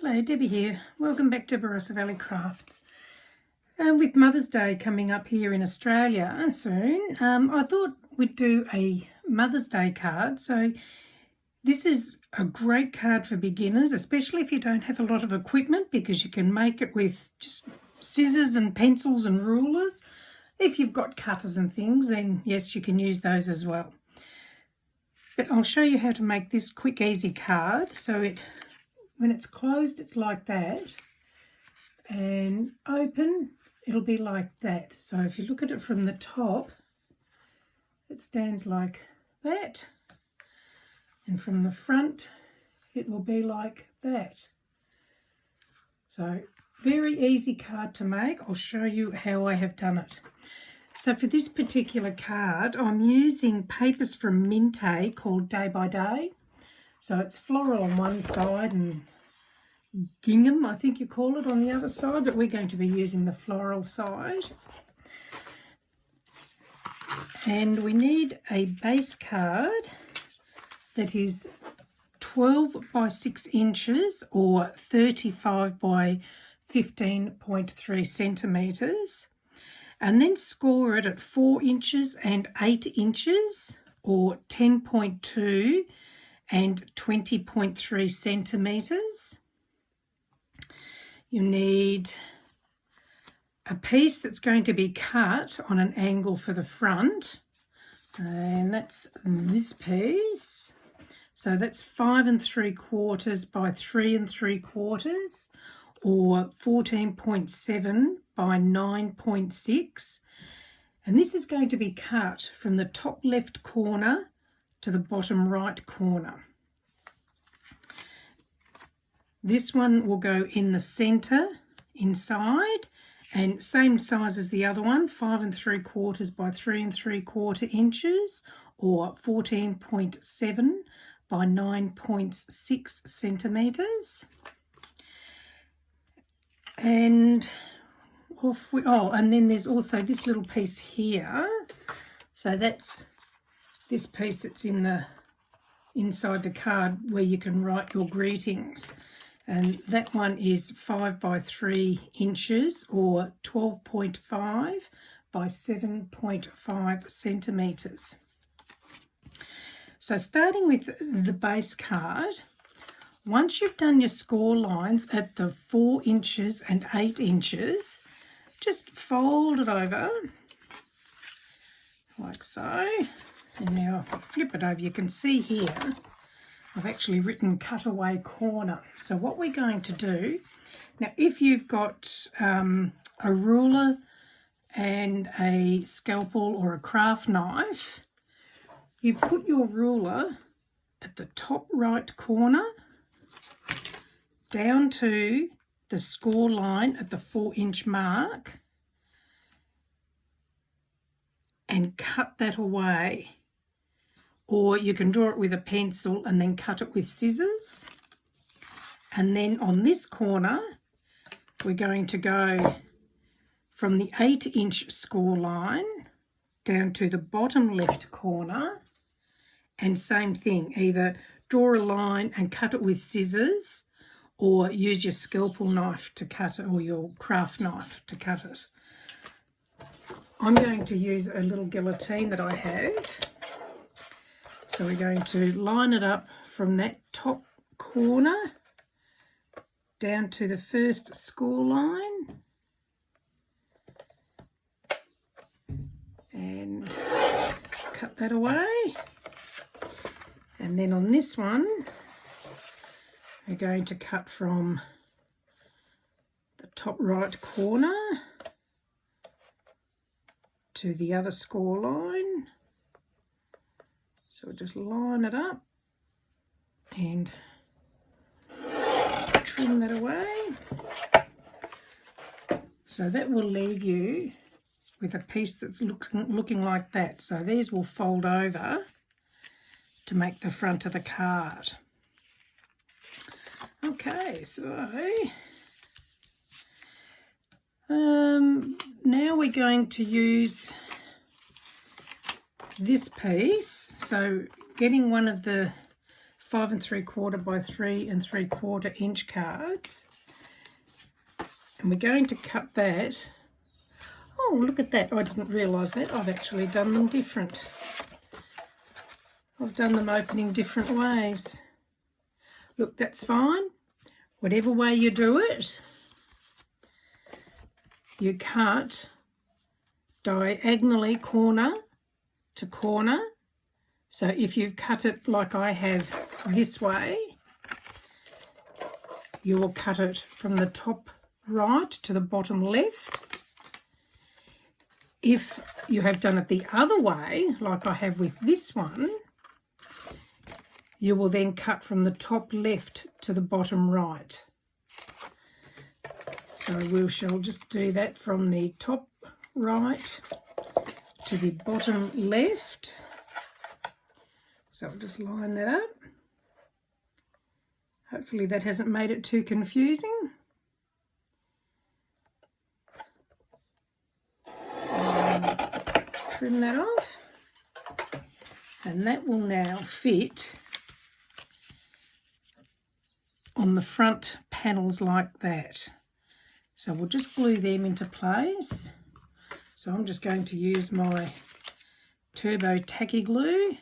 Hello, Debbie here. Welcome back to Barossa Valley Crafts. With Mother's Day coming up here in Australia soon, I thought we'd do a Mother's Day card. So this is a great card for beginners, especially if you don't have a lot of equipment, because you can make it with just scissors and pencils and rulers. If you've got cutters and things, then yes, you can use those as well. But I'll show you how to make this quick, easy card. So when it's closed, it's like that, and open, it'll be like that. So if you look at it from the top, it stands like that, and from the front, it will be like that. So very easy card to make. I'll show you how I have done it. So for this particular card, I'm using papers from Minte called Day by Day. So it's floral on one side and gingham, I think you call it, on the other side, but we're going to be using the floral side. And we need a base card that is 12 by 6 inches or 35 by 15.3 centimetres. And then score it at 4 inches and 8 inches or 10.2 and 20.3 centimetres. You need a piece that's going to be cut on an angle for the front, and that's this piece. So that's 5 3/4 by 3 3/4 or 14.7 by 9.6, and this is going to be cut from the top left corner to the bottom right corner. This one will go in the centre inside, and same size as the other one, 5 3/4 by 3 3/4 inches or 14.7 by 9.6 centimetres. And and then there's also this little piece here. So that's this piece that's in the inside the card where you can write your greetings. And that one is 5 by 3 inches or 12.5 by 7.5 centimetres. So starting with the base card, once you've done your score lines at the 4 inches and 8 inches, just fold it over like so. And now if I flip it over, you can see here I've actually written cutaway corner. So what we're going to do, now if you've got a ruler and a scalpel or a craft knife, you put your ruler at the top right corner down to the score line at the 4-inch mark and cut that away. Or you can draw it with a pencil and then cut it with scissors. And then on this corner, we're going to go from the 8-inch score line down to the bottom left corner. And same thing, either draw a line and cut it with scissors or use your scalpel knife to cut it, or your craft knife to cut it. I'm going to use a little guillotine that I have. So we're going to line it up from that top corner down to the first score line and cut that away. And then on this one, we're going to cut from the top right corner to the other score line. So we'll just line it up and trim that away. So that will leave you with a piece that's looking like that. So these will fold over to make the front of the card. Okay, so now we're going to use this piece. So getting one of the 5 3/4 by 3 3/4 inch cards. And we're going to cut that. Oh, look at that. I didn't realise that. I've actually done them different. I've done them opening different ways. Look, that's fine. Whatever way you do it, you cut diagonally corner to corner. So if you've cut it like I have this way, you will cut it from the top right to the bottom left. If you have done it the other way, like I have with this one, you will then cut from the top left to the bottom right. So we shall just do that from the top right to the bottom left. So I'll just line that up. Hopefully that hasn't made it too confusing. Trim that off. And that will now fit on the front panels like that. So we'll just glue them into place. So I'm just going to use my Turbo Tacky Glue.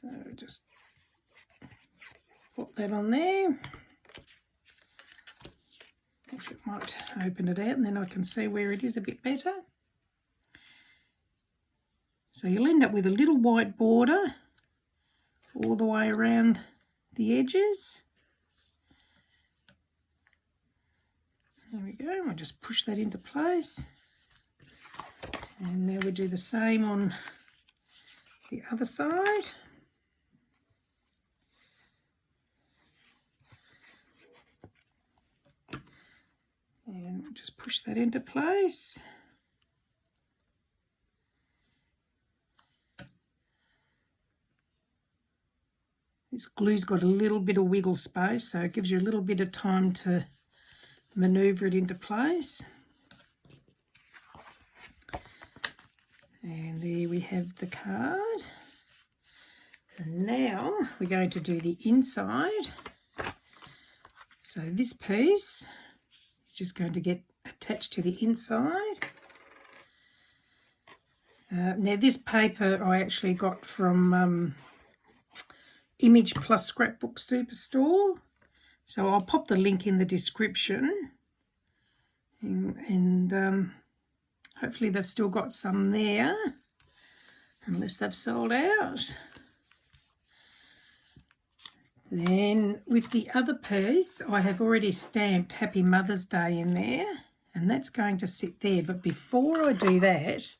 So just pop that on there. If it might open it out and then I can see where it is a bit better. So you'll end up with a little white border all the way around the edges. There we go, I'll just push that into place. And now we do the same on the other side. And we'll just push that into place. This glue's got a little bit of wiggle space, so it gives you a little bit of time to manoeuvre it into place. And there we have the card. And now we're going to do the inside. So this piece is just going to get attached to the inside. Now this paper I actually got from Image Plus Scrapbook Superstore. So I'll pop the link in the description, and hopefully they've still got some there, unless they've sold out. Then with the other piece, I have already stamped Happy Mother's Day in there, and that's going to sit there. But before I do that,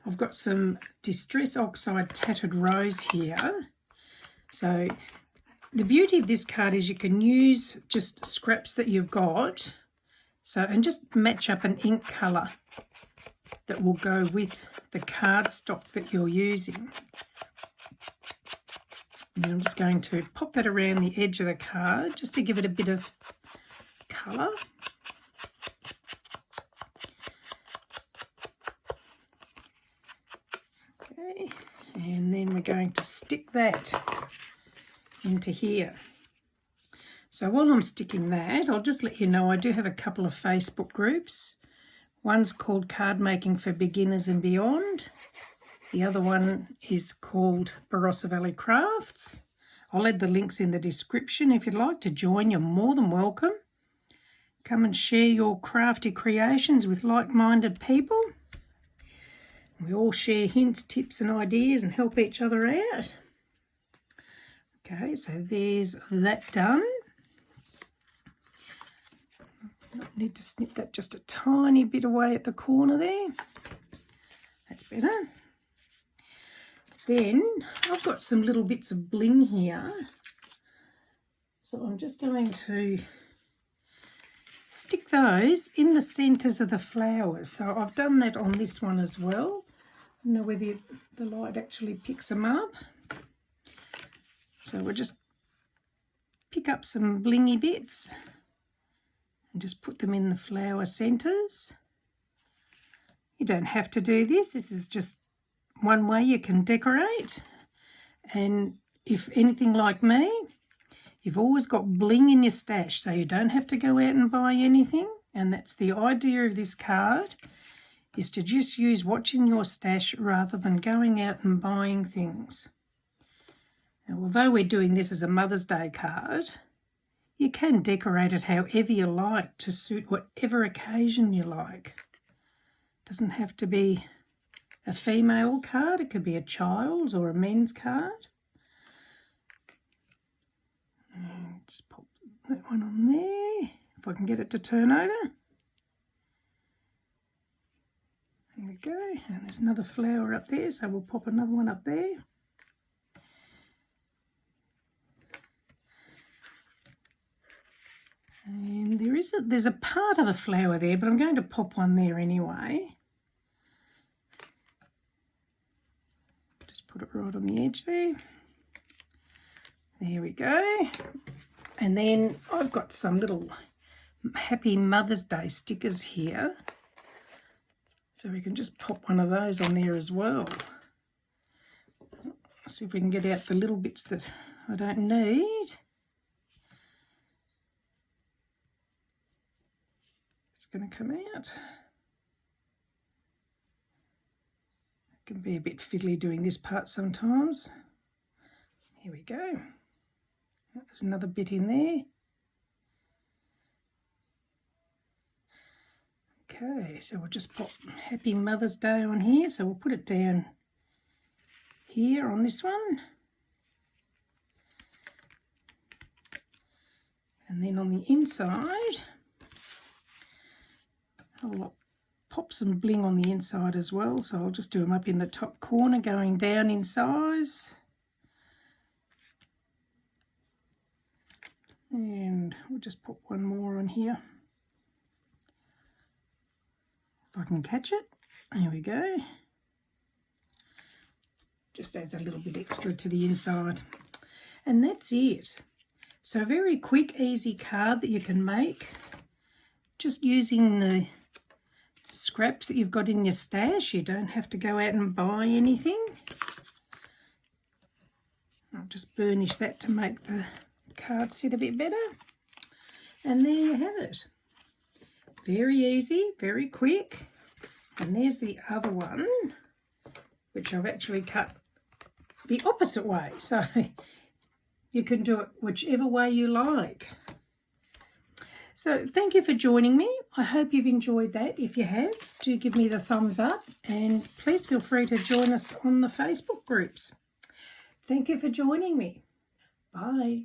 I've got some Distress Oxide Tattered Rose here. So the beauty of this card is you can use just scraps that you've got, and just match up an ink colour that will go with the cardstock that you're using. And I'm just going to pop that around the edge of the card just to give it a bit of colour. Okay, and then we're going to stick that into here. So while I'm sticking that, I'll just let you know I do have a couple of Facebook groups. One's called Cardmaking for Beginners and Beyond. The other one is called Barossa Valley Crafts. I'll add the links in the description. If you'd like to join, you're more than welcome. Come and share your crafty creations with like-minded people. We all share hints, tips and ideas and help each other out. Okay, so there's that done. I need to snip that just a tiny bit away at the corner there. That's better. Then I've got some little bits of bling here. So I'm just going to stick those in the centres of the flowers. So I've done that on this one as well. I don't know whether the light actually picks them up. So we'll just pick up some blingy bits and just put them in the flower centres. You don't have to do this. This is just one way you can decorate. And if anything like me, you've always got bling in your stash, so you don't have to go out and buy anything. And that's the idea of this card, is to just use what's in your stash rather than going out and buying things. Now, although we're doing this as a Mother's Day card, you can decorate it however you like to suit whatever occasion you like. It doesn't have to be a female card, it could be a child's or a men's card. And just pop that one on there, if I can get it to turn over. There we go, and there's another flower up there, so we'll pop another one up there. And there's a part of a flower there, but I'm going to pop one there anyway. Just put it right on the edge there. There we go. And then I've got some little Happy Mother's Day stickers here. So we can just pop one of those on there as well. See if we can get out the little bits that I don't need. It's going to come out. It can be a bit fiddly doing this part sometimes. Here we go. There's another bit in there. Okay, so we'll just pop Happy Mother's Day on here. So we'll put it down here on this one. And then on the inside, I'll pop some bling on the inside as well. So I'll just do them up in the top corner, going down in size. And we'll just put one more on here. If I can catch it. There we go. Just adds a little bit extra to the inside. And that's it. So a very quick, easy card that you can make just using the scraps that you've got in your stash. You don't have to go out and buy anything. I'll just burnish that to make the card sit a bit better. And there you have it. Very easy, very quick. And there's the other one, which I've actually cut the opposite way. So you can do it whichever way you like. So thank you for joining me. I hope you've enjoyed that. If you have, do give me the thumbs up, and please feel free to join us on the Facebook groups. Thank you for joining me. Bye.